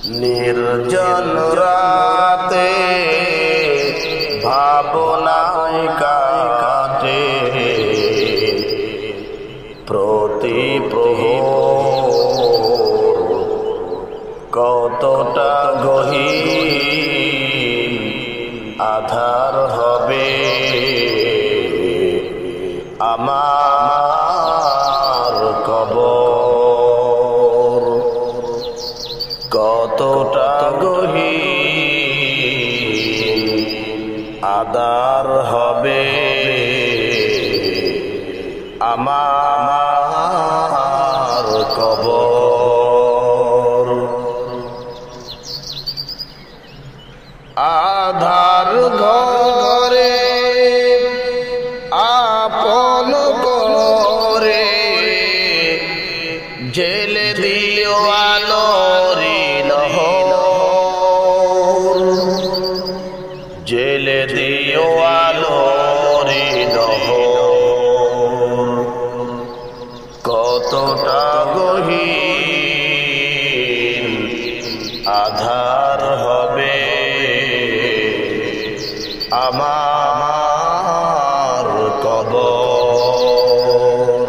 निर्जन राते भावनाय काटे प्रति प्रहर कतटा गहीर आधार हबे आमार कबर कतटा गहीर आधार हबे आमार कबर आधार घरे आपन करे जेले दियो आलोरी নহর जेले दियो आलोरी নহর कतटा गहीर आधार हबे आमार कबर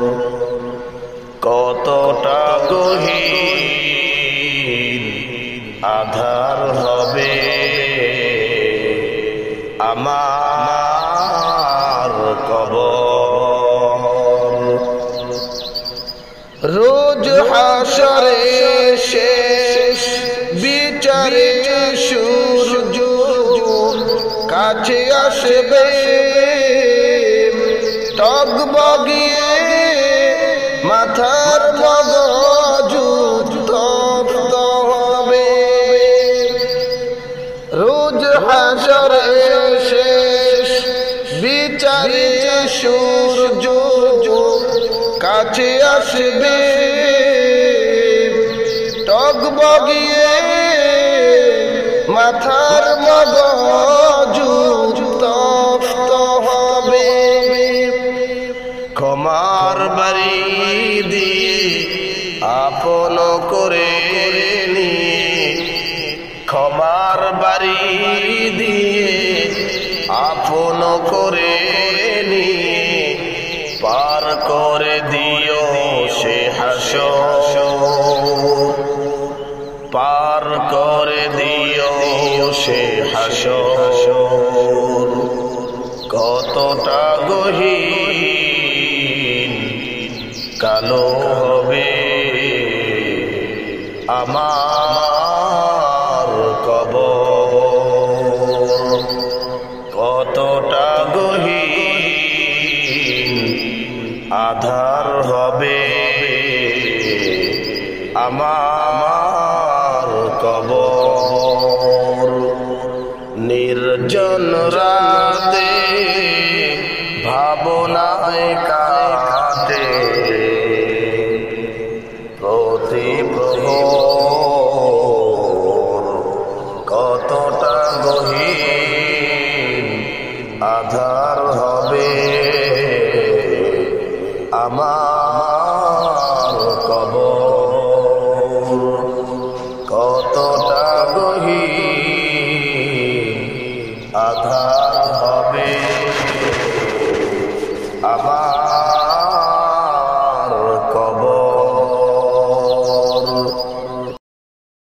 कतटा गहीर आधार हबे आमार कबर रोज हाशरे शेष বিচারে সূর্য কাছে আসবে টগবগিয়ে মাথার মগজ তপ্ত হবে রোজ হাসরে শেষ বিচারে সূর্য কাছে আসবে টগবগিয়ে মাথার মগজ তপ্ত হবে ক্ষমার বাড়ি দিয়ে আপন করে নিয়ে ক্ষমার বাড়ি দিয়ে আপন করে নিয়ে পার করে দিও সে হাসর পার করে দিও সে হাসর কতটা গহীর কালো হবে আমার কবর কতটা গহীর আধার হবে আমার